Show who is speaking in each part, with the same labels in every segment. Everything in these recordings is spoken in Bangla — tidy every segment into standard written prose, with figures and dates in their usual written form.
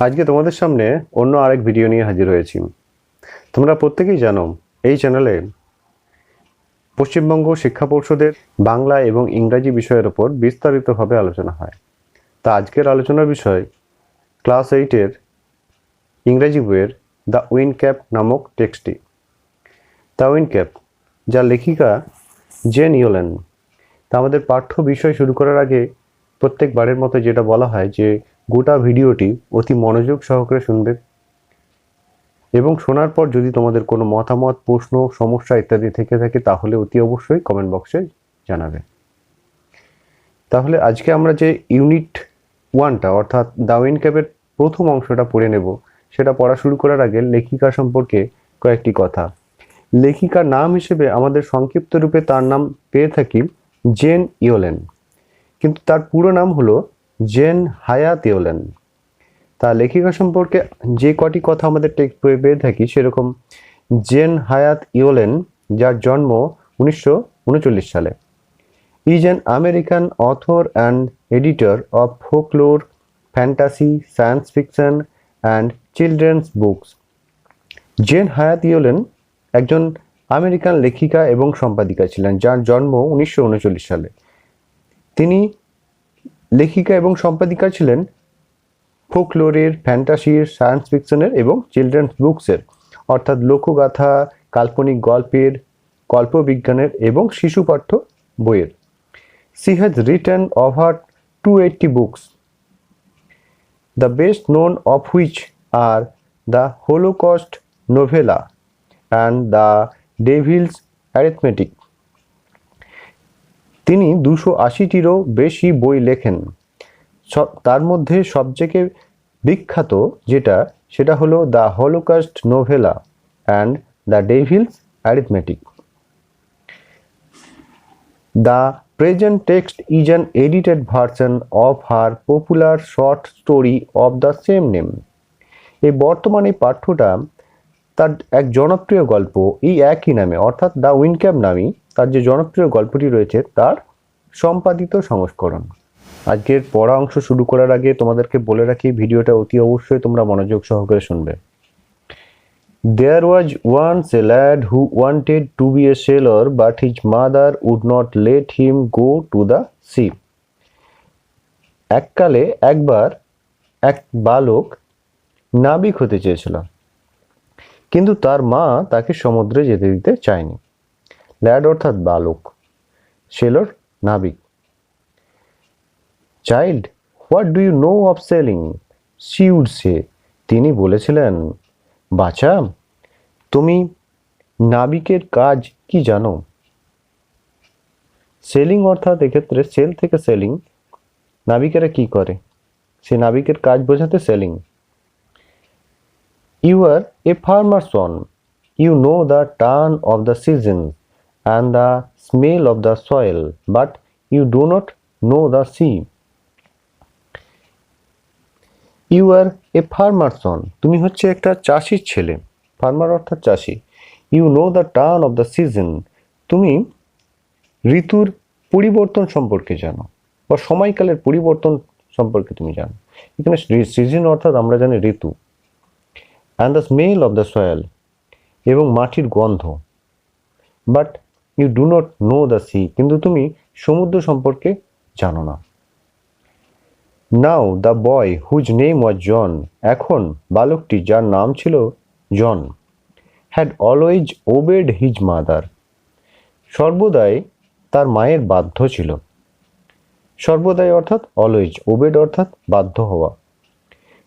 Speaker 1: আজকে তোমাদের সামনে অন্য আরেক ভিডিও নিয়ে হাজির হয়েছি। তোমরা প্রত্যেকেই জানো এই চ্যানেলে পশ্চিমবঙ্গ শিক্ষা পর্ষদের বাংলা এবং ইংরাজি বিষয়ের ওপর বিস্তারিতভাবে আলোচনা হয়। তা আজকের আলোচনার বিষয় ক্লাস 8-এর ইংরাজি বইয়ের দ্য উইন্ড ক্যাপ নামক টেক্সটটি। দ্য উইন্ড ক্যাপ, যার লেখিকা জেন ইওলেন। তা আমাদের পাঠ্য বিষয় শুরু করার আগে প্রত্যেকবারের মতো যেটা বলা হয় যে গোটা ভিডিওটি অতি মনোযোগ সহকারে শুনবে এবং শোনার পর যদি তোমাদের কোনো মতামত, প্রশ্ন, সমস্যা ইত্যাদি থেকে থাকে তাহলে অতি অবশ্যই কমেন্ট বক্সে জানাবে। তাহলে আজকে আমরা যে ইউনিট 1টা অর্থাৎ দ্য উইন্ড ক্যাপের প্রথম অংশটা পড়ে নেব। সেটা পড়া শুরু করার আগে লেখিকা সম্পর্কে কয়েকটি কথা। লেখিকার নাম হিসেবে আমাদের সংক্ষিপ্ত রূপে তার নাম পেয়ে থাকি জেন ইওলেন, কিন্তু তার পুরো নাম হলো জেন হায়াত ইওলেন। তা লেখিকা সম্পর্কে যে কটি কথা আমাদের টেক্সট বইয়ে পেয়ে থাকি সেরকম জেন হায়াত ইওলেন, যার জন্ম 1939 সালে, is an American author and editor of folklore, fantasy, science fiction and children's books. Jane Hyatt Yolen একজন আমেরিকান লেখিকা এবং সম্পাদিকা ছিলেন, যার জন্ম 1939 সালে। তিনি লেখিকা এবং সম্পাদিকা ছিলেন ফোকলোরের, ফ্যান্টাসির, সায়েন্স ফিকশনের এবং চিলড্রেন্স বুকসের অর্থাৎ লোকগাথা, কাল্পনিক গল্পের, কল্পবিজ্ঞানের এবং শিশু পাঠ্য বইয়ের। She has written over 280 books, the best known of which are the Holocaust novella and the Devil's Arithmetic. তিনি 280টিরও বেশি বই লেখেন। তার মধ্যে সবথেকে বিখ্যাত সেটা হলো the Holocaust নোভেলা and the Devil's arithmetic. The present text is an edited version of her popular short story of the same name. এই বর্তমানে পাঠ্যটা তার এক জনপ্রিয় গল্প এই একই নামে অর্থাৎ দ্য উইন্ড ক্যাপ নামেই তার যে জনপ্রিয় গল্পটি রয়েছে তার সম্পাদিত সংস্করণ। আজকের পড়া অংশ শুরু করার আগে তোমাদেরকে বলে রাখি ভিডিওটা অতি অবশ্যই তোমরা মনোযোগ সহকারে শুনবে। There was once a lad who wanted to be a sailor, but his mother would not let him go to the sea. এককালে একবার এক বালক নাবিক হতে চেয়েছিল, কিন্তু তার মা তাকে সমুদ্রে যেতে দিতে চায়নি। ল্যাড অর্থাৎ বালক, সেলর নাবিক। Child, what do you know of sailing, she would say. তিনি বলেছিলেন, বাচ্চা, তুমি নাবিকের কাজ কি জানো? সেলিং অর্থাৎ এক্ষেত্রে সেল থেকে সেলিং, নাবিকেরা কি করে সে নাবিকের কাজ বোঝাতে sailing. You are a farmer son, you know the turn of the season and the smell of the soil, but you do not know the sea. You are a farmer son, তুমি হচ্ছে একটা চাষির ছেলে। ফার্মার অর্থাৎ চাষি। You know the turn of the season, তুমি ঋতুর পরিবর্তন সম্পর্কে জানো বা সময়কালের পরিবর্তন সম্পর্কে তুমি জানো। এখানে সিজন অর্থাৎ আমরা জানি ঋতু। And the smell of the soil, এবং মাটির গন্ধ। But you do not know the sea, কিন্তু তুমি সমুদ্র সম্পর্কে জানো না। Now the boy whose name was John, এখন বালকটি যার নাম ছিল John, had always obeyed his mother, সর্বদাই তার মায়ের বাধ্য ছিল। সর্বদাই অর্থাৎ অলওয়েজ, ওবেড অর্থাৎ বাধ্য হওয়া।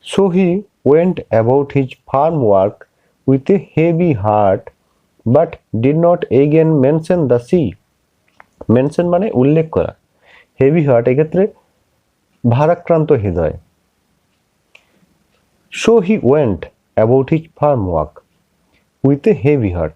Speaker 1: So he went about his farm work with a heavy heart, but did not again mention the sea. Mention মানে উল্লেখ করা, হেভি হার্ট এক্ষেত্রে ভারাক্রান্ত হৃদয়। So he went about his farm work with a heavy heart,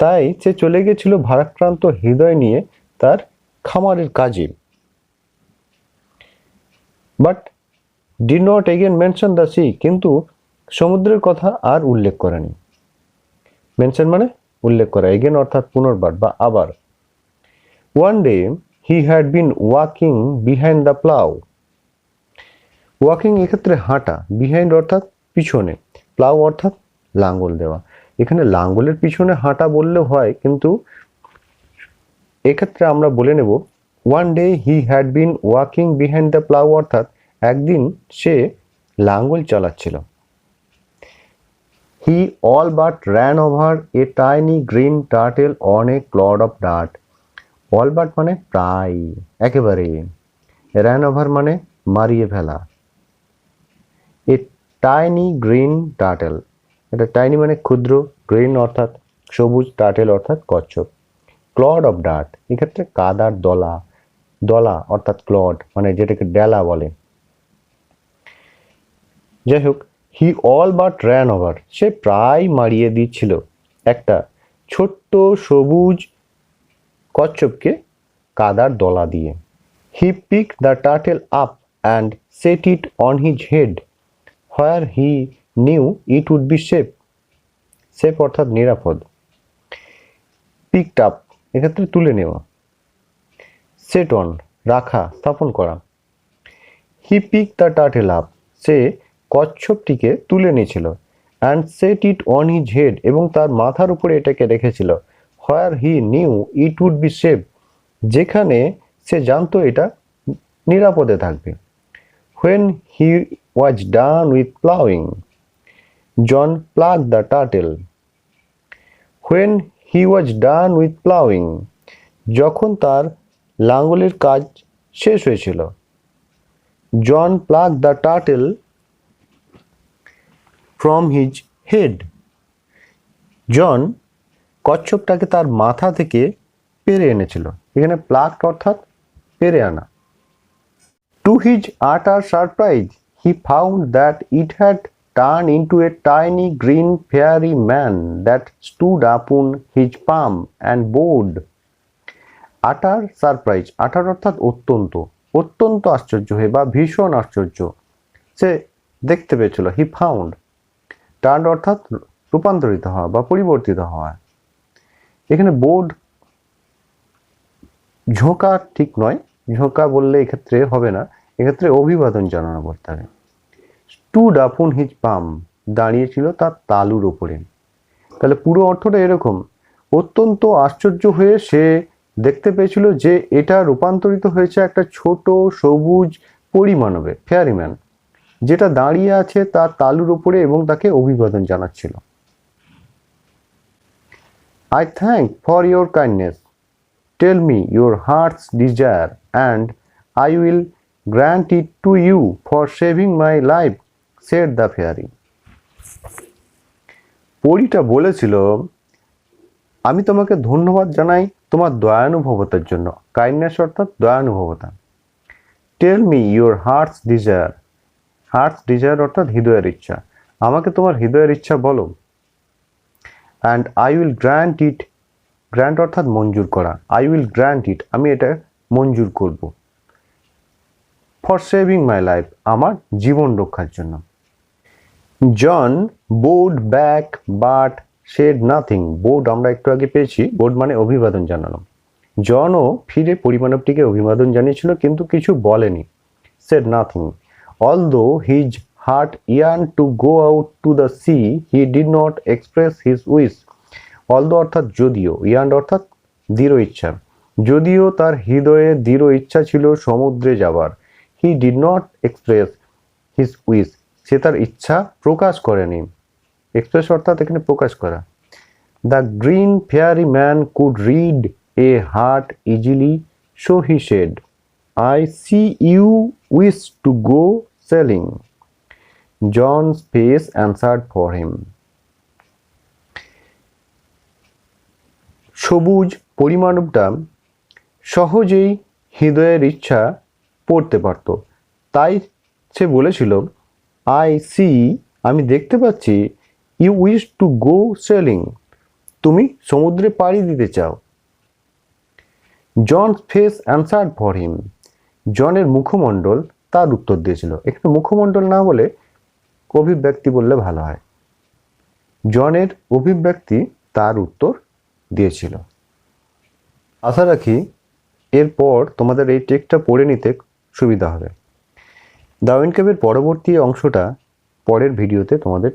Speaker 1: তাই সে চলে গেছিল ভারাক্রান্ত হৃদয় নিয়ে তার খামারের কাজে। But did not again mention the sea, কিন্তু সমুদ্রের কথা আর উল্লেখ করেনি। মেনশন মানে উল্লেখ করা, এগেন অর্থাৎ পুনর্বার বা আবার। One day he had been walking behind the plough, walking এক্ষেত্রে হাঁটা, বিহাইন্ড অর্থাৎ পিছনে, প্লাউ অর্থাৎ লাঙ্গল দেওয়া। এখানে লাঙ্গলের পিছনে হাঁটা বললেও হয়, কিন্তু এক্ষেত্রে আমরা বলে নেব one day he had been walking behind the plough, অর্থাৎ একদিন সে লাঙ্গল চালাচ্ছিল। He all but ran over a tiny green turtle on a clod of dirt. All but মানে প্রায়, একেবারে। র্যান ওভার মানে মারিয়ে ফেলা। এ টাইনি গ্রিন টার্টেল, এটা টাইনি মানে ক্ষুদ্র, গ্রিন অর্থাৎ সবুজ, টার্টেল অর্থাৎ কচ্ছপ। ক্লড অফ ডার্ট এক্ষেত্রে কাদার দলা, দলা অর্থাৎ ক্লড মানে যেটাকে ডেলা বলে। যাই হোক, he all but ran over, সে প্রায় মারিয়ে দিচ্ছিল একটা ছোট্ট সবুজ কচ্ছপকে কাদার দলা দিয়ে। He pick the turtle up and set it on his head where he knew it would be safe. Safe অর্থাৎ নিরাপদ। পিকড আপ এক্ষেত্রে তুলে নেওয়া। সেট অন রাখা, স্থাপন করা। He pick the turtle up, সে কচ্ছপটিকে তুলে নিয়েছিল। And set it on his head, এবং তার মাথার উপরে এটাকে রেখেছিল। Where he knew it would be safe, যেখানে সে জানতো এটা নিরাপদে থাকবে। When he was done with ploughing, John plug the turtle. When he was done with ploughing, যখন তার লাঙ্গলের কাজ শেষ হয়েছিল। John plug the turtle from his head, John কচ্ছপটাকে তার মাথা থেকে পেরে এনেছিল। এখানে প্লাগড অর্থাৎ পেরে আনা। টু হিজ আটার surprise he found that it had turn into A tiny green fairy man that stood upon his palm and board. আটার সারপ্রাইজ, আটার অর্থাৎ অত্যন্ত, অত্যন্ত আশ্চর্য হয়ে বা ভীষণ আশ্চর্য সে দেখতে পেয়েছিল। হি ফাউন্ড, টার্ন অর্থাৎ রূপান্তরিত হওয়া বা পরিবর্তিত হওয়া। এখানে বোর্ড ঝোঁকা ঠিক নয়, ঝোঁকা বললে এক্ষেত্রে হবে না, এক্ষেত্রে অভিবাদন জানানো বলতে হবে। স্টুড আপন হিজ পাম, দাঁড়িয়েছিল তার তালুর ওপরে। তাহলে পুরো অর্থটা এরকম, অত্যন্ত আশ্চর্য হয়ে সে দেখতে পেয়েছিল যে এটা রূপান্তরিত হয়েছে একটা ছোট সবুজ পরিমানবে, ফেয়ারিম্যান, যেটা দাঁড়িয়ে আছে তার তালুর উপরে এবং তাকে অভিবাদন জানাচ্ছিল। I thank for your kindness. Tell me your heart's desire, and I will grant it to you for saving my life, said the fairy. পরীটা বলেছিল, আমি তোমাকে ধন্যবাদ জানাই তোমার দয়ানুভবতার জন্য। কাইন্ডনেস অর্থাৎ দয়ানুভবতা। Tell me your heart's desire, heart's desire অর্থাৎ হৃদয়ের ইচ্ছা, আমাকে তোমার হৃদয়ের ইচ্ছা বলো। And I will grant it, grant অর্থাৎ মঞ্জুর করা। আই উইল গ্র্যান্ট ইট, আমি এটা মঞ্জুর করব। ফর সেভিং মাই লাইফ, আমার জীবন রক্ষার জন্য। John board back but said nothing. Board আমরা একটু আগে পেয়েছি, বোর্ড মানে অভিবাদন জানানো। জনও ফিরে পরিমাণবটিকে অভিবাদন জানিয়েছিল কিন্তু কিছু বলেনি। Shed nothing. Although his heart yarn to go out to the sea, he did not express his wish. Although অর্থাৎ যদিও, ইয়ার্ন অর্থাৎ দৃঢ় ইচ্ছা, যদিও তার হৃদয়ে দৃঢ় ইচ্ছা ছিল সমুদ্রে যাবার। He did not express his wish, সে তার ইচ্ছা প্রকাশ করেনি। এক্সপ্রেস অর্থাৎ এখানে প্রকাশ করা। The green fairy man could read a heart easily, so he said, I see you wish to go sailing. John's face answered for him. সবুজ পরিমাণবটা সহজেই হৃদয়ের ইচ্ছা পড়তে পারত, তাই সে বলেছিল, আই সি, আমি দেখতে পাচ্ছি, you wish to go sailing, তুমি সমুদ্রে পাড়ি দিতে চাও। John face answered for him, জনের মুখমণ্ডল তার উত্তর দিয়েছিল। এখানে মুখমণ্ডল না বলে অভিব্যক্তি বললে ভালো হয়। জনের অভিব্যক্তি তার উত্তর দিয়েছিল। আশা রাখি এরপর তোমাদের এই টেক্সটটা পড়ে নিতে সুবিধা হবে। দ্য উইন্ড ক্যাপের পরবর্তী অংশটা পরের ভিডিওতে তোমাদের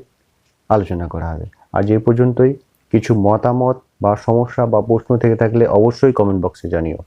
Speaker 1: আলোচনা করা হবে। আজ এই পর্যন্তই। কিছু মতামত বা সমস্যা বা প্রশ্ন থেকে থাকলে অবশ্যই কমেন্ট বক্সে জানিও।